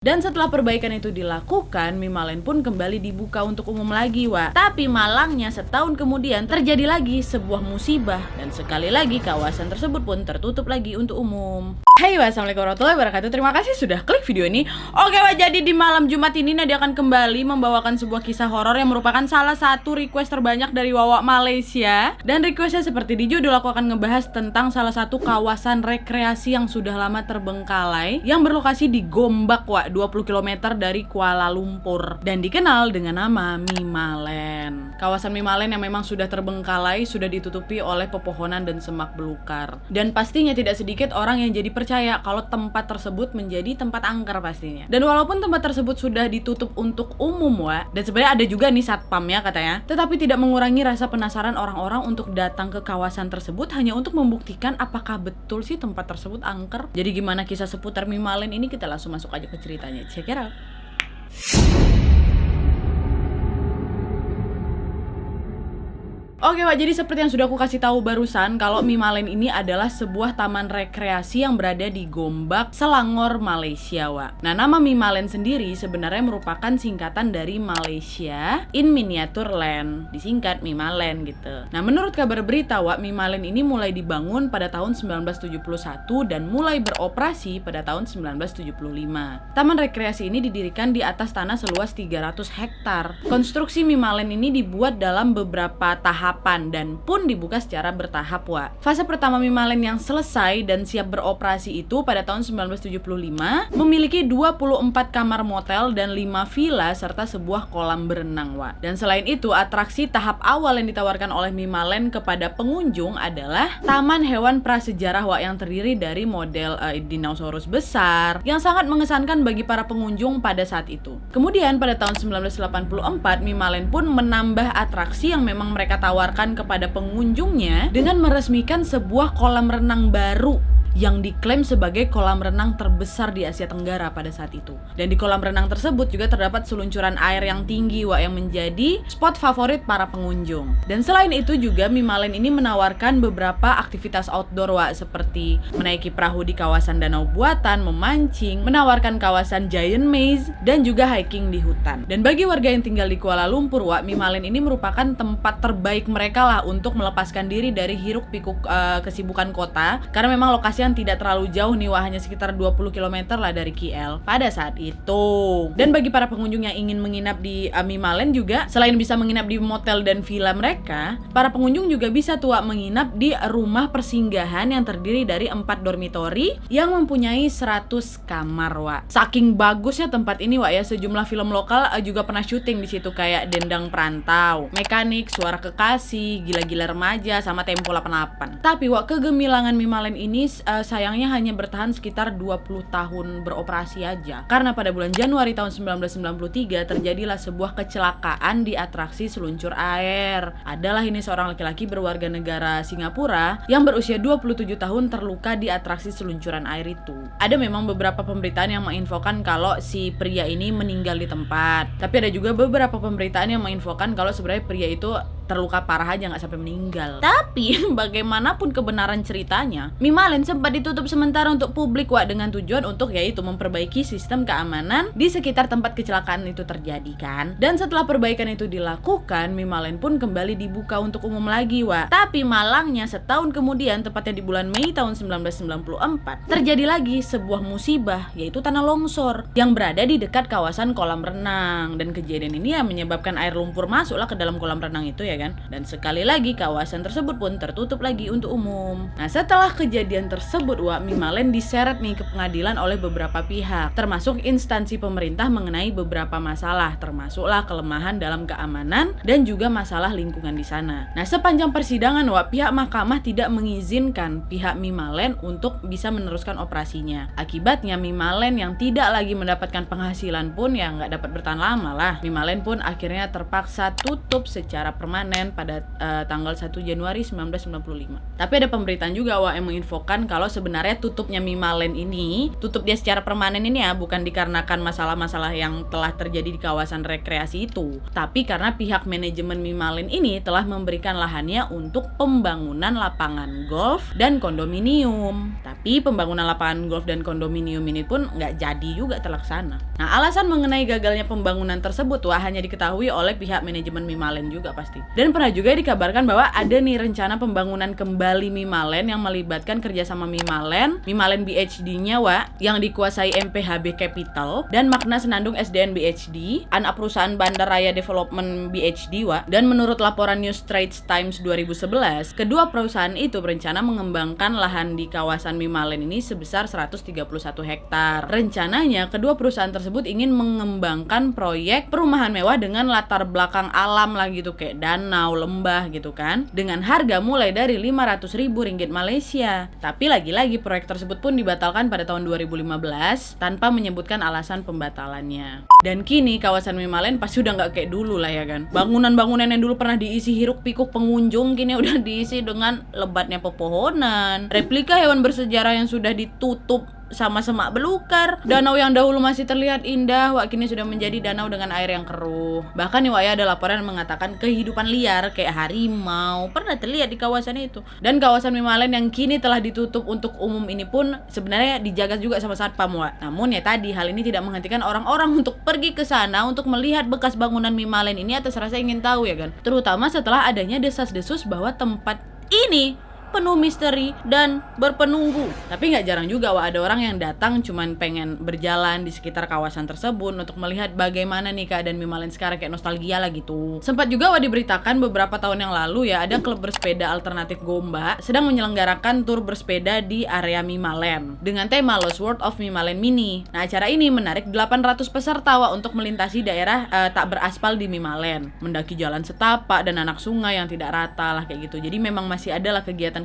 Dan setelah perbaikan itu dilakukan, Mimalen pun kembali dibuka untuk umum lagi, Wak. Tapi malangnya setahun kemudian terjadi lagi sebuah musibah, dan sekali lagi kawasan tersebut pun tertutup lagi untuk umum. Hai, wassalamualaikum warahmatullahi wabarakatuh. Terima kasih sudah klik video ini. Oke, Wak, jadi di malam Jumat ini Nadia akan kembali membawakan sebuah kisah horor yang merupakan salah satu request terbanyak dari Wawa Malaysia. Dan requestnya seperti di judul, aku akan ngebahas tentang salah satu kawasan rekreasi yang sudah lama terbengkalai yang berlokasi di Gombak, Wak, 20 km dari Kuala Lumpur dan dikenal dengan nama Mimalen. Kawasan Mimalen yang memang sudah terbengkalai, sudah ditutupi oleh pepohonan dan semak belukar. Dan pastinya tidak sedikit orang yang jadi percaya kalau tempat tersebut menjadi tempat angker pastinya. Dan walaupun tempat tersebut sudah ditutup untuk umum, Wak, dan sebenarnya ada juga nih satpamnya katanya, tetapi tidak mengurangi rasa penasaran orang-orang untuk datang ke kawasan tersebut hanya untuk membuktikan apakah betul sih tempat tersebut angker. Jadi gimana kisah seputar Mimalen ini, kita langsung masuk aja ke ceritanya. Check it out. Oke, Wak, jadi seperti yang sudah aku kasih tahu barusan, kalau Mimalen ini adalah sebuah taman rekreasi yang berada di Gombak, Selangor, Malaysia, Wak. Nah, nama Mimalen sendiri sebenarnya merupakan singkatan dari Malaysia in Miniature Land, disingkat Mimalen gitu. Nah, menurut kabar berita, Wak, Mimalen ini mulai dibangun pada tahun 1971 dan mulai beroperasi pada tahun 1975. Taman rekreasi ini didirikan di atas tanah seluas 300 hektar. Konstruksi Mimalen ini dibuat dalam beberapa tahap dan pun dibuka secara bertahap, Wak. Fase pertama Mimalen yang selesai dan siap beroperasi itu pada tahun 1975 memiliki 24 kamar motel dan 5 villa serta sebuah kolam berenang, Wak. Dan selain itu, atraksi tahap awal yang ditawarkan oleh Mimalen kepada pengunjung adalah taman hewan prasejarah, Wak, yang terdiri dari model dinosaurus besar yang sangat mengesankan bagi para pengunjung pada saat itu. Kemudian pada tahun 1984 Mimalen pun menambah atraksi yang memang mereka tawarkan kepada pengunjungnya dengan meresmikan sebuah kolam renang baru yang diklaim sebagai kolam renang terbesar di Asia Tenggara pada saat itu. Dan di kolam renang tersebut juga terdapat seluncuran air yang tinggi, Wak, yang menjadi spot favorit para pengunjung. Dan selain itu juga Mimalen ini menawarkan beberapa aktivitas outdoor, Wak, seperti menaiki perahu di kawasan danau buatan, memancing, menawarkan kawasan giant maze, dan juga hiking di hutan. Dan bagi warga yang tinggal di Kuala Lumpur, Wak, Mimalen ini merupakan tempat terbaik mereka lah untuk melepaskan diri dari hiruk pikuk kesibukan kota, karena memang lokasi yang tidak terlalu jauh nih, Wah, hanya sekitar 20 km lah dari KL pada saat itu. Dan bagi para pengunjung yang ingin menginap di Mimalen juga, selain bisa menginap di motel dan villa mereka, para pengunjung juga bisa tuh, Wak, menginap di rumah persinggahan yang terdiri dari 4 dormitori yang mempunyai 100 kamar, Wak. Saking bagusnya tempat ini, Wak, ya, sejumlah film lokal juga pernah syuting di situ, kayak Dendang Perantau, Mekanik, Suara Kekasih, Gila-Gila Remaja, sama Tempo 88. Tapi, Wak, kegemilangan Mimalen ini sayangnya hanya bertahan sekitar 20 tahun beroperasi aja. Karena pada bulan Januari tahun 1993 terjadilah sebuah kecelakaan di atraksi seluncur air. Adalah ini seorang laki-laki berwarga negara Singapura yang berusia 27 tahun terluka di atraksi seluncuran air itu. Ada memang beberapa pemberitaan yang menginfokan kalau si pria ini meninggal di tempat. Tapi ada juga beberapa pemberitaan yang menginfokan kalau sebenarnya pria itu terluka parah aja, nggak sampai meninggal. Tapi bagaimanapun kebenaran ceritanya, Mimalen sempat ditutup sementara untuk publik, Wak, dengan tujuan untuk yaitu memperbaiki sistem keamanan di sekitar tempat kecelakaan itu terjadi kan. Dan setelah perbaikan itu dilakukan, Mimalen pun kembali dibuka untuk umum lagi, Wak. Tapi malangnya setahun kemudian, tepatnya di bulan Mei tahun 1994, terjadi lagi sebuah musibah, yaitu tanah longsor yang berada di dekat kawasan kolam renang. Dan kejadian ini ya menyebabkan air lumpur masuklah ke dalam kolam renang itu, ya kan. Dan sekali lagi kawasan tersebut pun tertutup lagi untuk umum. Nah, setelah kejadian tersebut, Wak, Mimalen diseret nih ke pengadilan oleh beberapa pihak, termasuk instansi pemerintah mengenai beberapa masalah, termasuklah kelemahan dalam keamanan dan juga masalah lingkungan di sana. Nah, sepanjang persidangan, Wak, pihak mahkamah tidak mengizinkan pihak Mimalen untuk bisa meneruskan operasinya. Akibatnya Mimalen yang tidak lagi mendapatkan penghasilan pun ya nggak dapat bertahan lama lah. Mimalen pun akhirnya terpaksa tutup secara permanen permanen pada tanggal 1 Januari 1995. Tapi ada pemberitaan juga Wak yang menginfokan kalau sebenarnya tutupnya Mimalen ini, tutup dia secara permanen ini ya, bukan dikarenakan masalah-masalah yang telah terjadi di kawasan rekreasi itu, tapi karena pihak manajemen Mimalen ini telah memberikan lahannya untuk pembangunan lapangan golf dan kondominium. Tapi pembangunan lapangan golf dan kondominium ini pun nggak jadi juga terlaksana. Nah, alasan mengenai gagalnya pembangunan tersebut Wak hanya diketahui oleh pihak manajemen Mimalen juga pasti. Dan pernah juga dikabarkan bahwa ada nih rencana pembangunan kembali Mimalen yang melibatkan kerjasama Mimalen BHD-nya Wak, yang dikuasai MPHB Capital, dan Magna Senandung SDN BHD, anak perusahaan Bandar Raya Development BHD Wak. Dan menurut laporan New Straits Times 2011, kedua perusahaan itu berencana mengembangkan lahan di kawasan Mimalen ini sebesar 131 hektar. Rencananya kedua perusahaan tersebut ingin mengembangkan proyek perumahan mewah dengan latar belakang alam lah gitu, kayak danau, lembah gitu kan, dengan harga mulai dari 500.000 ringgit Malaysia. Tapi lagi-lagi proyek tersebut pun dibatalkan pada tahun 2015 tanpa menyebutkan alasan pembatalannya. Dan kini kawasan Mimalen pasti udah nggak kayak dulu lah ya kan. Bangunan-bangunan yang dulu pernah diisi hiruk pikuk pengunjung kini udah diisi dengan lebatnya pepohonan, replika hewan bersejarah yang sudah ditutup sama semak belukar, danau yang dahulu masih terlihat indah Wak kini sudah menjadi danau dengan air yang keruh. Bahkan nih Wak ya, ada laporan yang mengatakan kehidupan liar kayak harimau pernah terlihat di kawasan itu. Dan kawasan Mimalen yang kini telah ditutup untuk umum ini pun sebenarnya dijaga juga sama Satpam Wak. Namun ya tadi, hal ini tidak menghentikan orang-orang untuk pergi ke sana untuk melihat bekas bangunan Mimalen ini atas rasa ingin tahu ya kan. Terutama setelah adanya desas-desus bahwa tempat ini penuh misteri dan berpenunggu. Tapi nggak jarang juga Wak ada orang yang datang cuman pengen berjalan di sekitar kawasan tersebut untuk melihat bagaimana nih keadaan Mimalen sekarang, kayak nostalgia lah gitu. Sempat juga Wak diberitakan beberapa tahun yang lalu ya, ada klub bersepeda alternatif Gombak sedang menyelenggarakan tur bersepeda di area Mimalen dengan tema Lost World of Mimalen Mini. Nah, acara ini menarik 800 peserta Wak untuk melintasi daerah tak beraspal di Mimalen, mendaki jalan setapak dan anak sungai yang tidak rata lah kayak gitu. Jadi memang masih ada lah kegiatan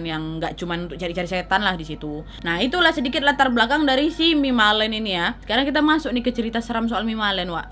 yang nggak cuma untuk cari-cari setan lah di situ. Nah, itulah sedikit latar belakang dari si Mimalen ini ya. Sekarang kita masuk nih ke cerita seram soal Mimalen Wak.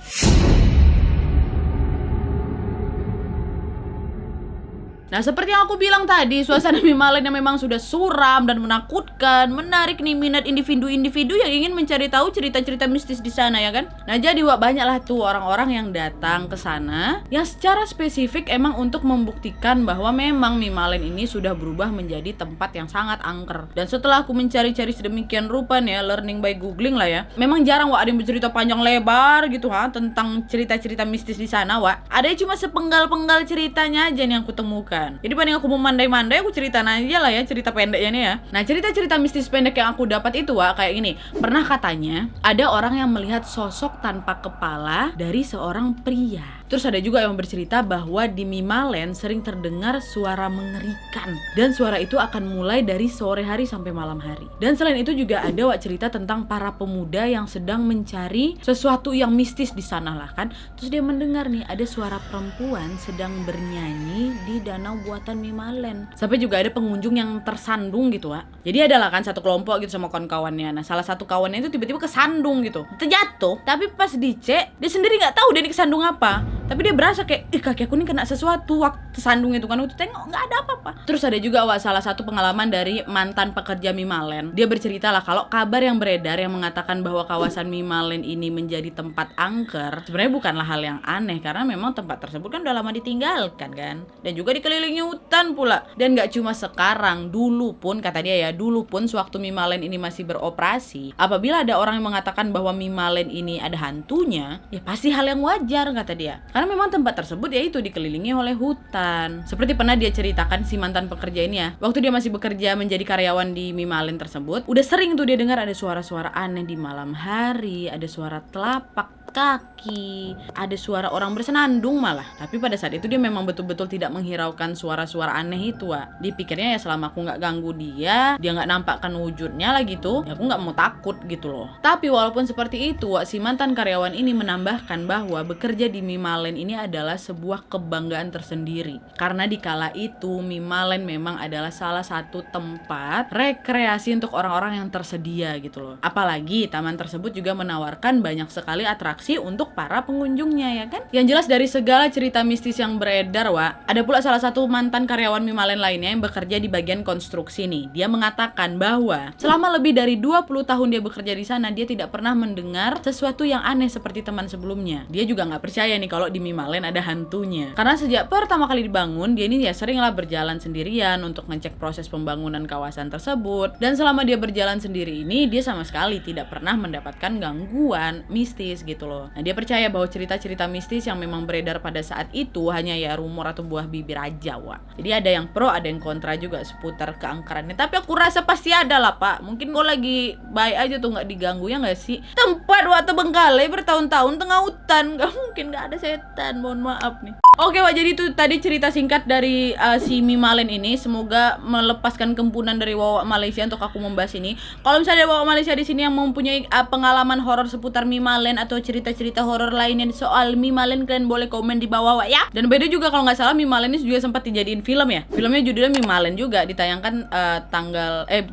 Nah, seperti yang aku bilang tadi, suasana Mimalen yang memang sudah suram dan menakutkan, menarik nih minat individu-individu yang ingin mencari tahu cerita-cerita mistis di sana ya kan. Nah, jadi Wak banyaklah tuh orang-orang yang datang ke sana yang secara spesifik emang untuk membuktikan bahwa memang Mimalen ini sudah berubah menjadi tempat yang sangat angker. Dan setelah aku mencari-cari sedemikian rupa nih ya, learning by googling lah ya, memang jarang Wak ada yang bercerita panjang lebar gitu tentang cerita-cerita mistis di sana Wak. Ada cuma sepenggal-penggal ceritanya aja nih yang aku temukan. Jadi paling aku mau mandai-mandai, aku ceritain aja lah ya cerita pendeknya nih ya. Nah, cerita-cerita mistis pendek yang aku dapat itu Wak kayak gini. Pernah katanya ada orang yang melihat sosok tanpa kepala dari seorang pria. Terus ada juga yang bercerita bahwa di Mimalen sering terdengar suara mengerikan, dan suara itu akan mulai dari sore hari sampai malam hari. Dan selain itu juga ada Wak cerita tentang para pemuda yang sedang mencari sesuatu yang mistis di sana lah kan. Terus dia mendengar nih ada suara perempuan sedang bernyanyi di danau buatan Mimalen. Sampai juga ada pengunjung yang tersandung gitu Wak. Jadi adalah kan satu kelompok gitu sama kawan-kawannya. Nah, salah satu kawannya itu tiba-tiba kesandung gitu, terjatuh. Tapi pas dicek dia sendiri nggak tahu dia kesandung apa. Tapi dia berasa kayak, kaki aku ini kena sesuatu waktu sandung itu kan. Waktu tengok nggak ada apa-apa. Terus ada juga Wak salah satu pengalaman dari mantan pekerja Mimalen. Dia bercerita lah kalau kabar yang beredar yang mengatakan bahwa kawasan Mimalen ini menjadi tempat angker sebenarnya bukanlah hal yang aneh, karena memang tempat tersebut kan udah lama ditinggalkan kan, dan juga dikelilingi hutan pula. Dan nggak cuma sekarang, dulu pun kata dia ya, dulu pun sewaktu Mimalen ini masih beroperasi, apabila ada orang yang mengatakan bahwa Mimalen ini ada hantunya, ya pasti hal yang wajar kata dia. Karena memang tempat tersebut yaitu dikelilingi oleh hutan. Seperti pernah dia ceritakan si mantan pekerja ini ya, waktu dia masih bekerja menjadi karyawan di Mimalen tersebut, udah sering tuh dia dengar ada suara-suara aneh di malam hari, ada suara telapak kaki, ada suara orang bersenandung malah. Tapi pada saat itu dia memang betul-betul tidak menghiraukan suara-suara aneh itu Wak. Dipikirnya ya selama aku nggak ganggu dia nggak nampakkan wujudnya lah gitu, ya aku nggak mau takut gitu loh. Tapi walaupun seperti itu Wak, si mantan karyawan ini menambahkan bahwa bekerja di Mimalen ini adalah sebuah kebanggaan tersendiri. Karena di kala itu Mimalen memang adalah salah satu tempat rekreasi untuk orang-orang yang tersedia gitu loh. Apalagi taman tersebut juga menawarkan banyak sekali atraksi atraksi untuk para pengunjungnya, ya kan? Yang jelas dari segala cerita mistis yang beredar, Wak, ada pula salah satu mantan karyawan Mimalen lainnya yang bekerja di bagian konstruksi nih. Dia mengatakan bahwa selama lebih dari 20 tahun dia bekerja di sana, dia tidak pernah mendengar sesuatu yang aneh seperti teman sebelumnya. Dia juga nggak percaya nih kalau di Mimalen ada hantunya. Karena sejak pertama kali dibangun, dia ini ya seringlah berjalan sendirian untuk ngecek proses pembangunan kawasan tersebut. Dan selama dia berjalan sendiri ini, dia sama sekali tidak pernah mendapatkan gangguan mistis gitu loh. Nah, dia percaya bahwa cerita-cerita mistis yang memang beredar pada saat itu hanya ya rumor atau buah bibir aja, Wak. Jadi ada yang pro, ada yang kontra juga seputar keangkerannya. Tapi aku rasa pasti ada lah, Pak. Mungkin gue lagi baik aja tuh, nggak diganggu, ya nggak sih? Tempat waktu Bengkalai bertahun-tahun tengah hutan, nggak mungkin nggak ada setan. Mohon maaf nih. Oke, Wak, jadi itu tadi cerita singkat dari si Mimalen ini. Semoga melepaskan kempunan dari Wawak Malaysia untuk aku membahas ini. Kalau misalnya ada Wawak Malaysia di sini yang mempunyai pengalaman horor seputar Mimalen atau cerita-cerita horor lainnya soal Mimalen, kalian boleh komen di bawah, Wak, ya. Dan beda juga kalau nggak salah Mimalen ini juga sempat dijadiin film ya. Filmnya judulnya Mimalen juga, ditayangkan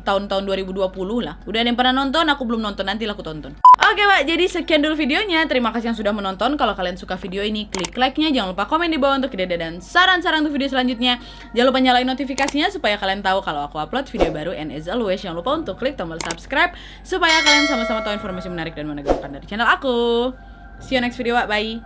tahun-tahun 2020 lah. Udah ada yang pernah nonton? Aku belum nonton, nanti lah aku tonton. Oke, Wak, jadi sekian dulu videonya. Terima kasih yang sudah menonton. Kalau kalian suka video ini, klik like-nya. Jangan lupa komen di bawah untuk ide dan saran-saran untuk video selanjutnya. Jangan lupa nyalain notifikasinya supaya kalian tahu kalau aku upload video baru. And as always, jangan lupa untuk klik tombol subscribe supaya kalian sama-sama tahu informasi menarik dan menegangkan dari channel aku. See you next video, Wak. Bye.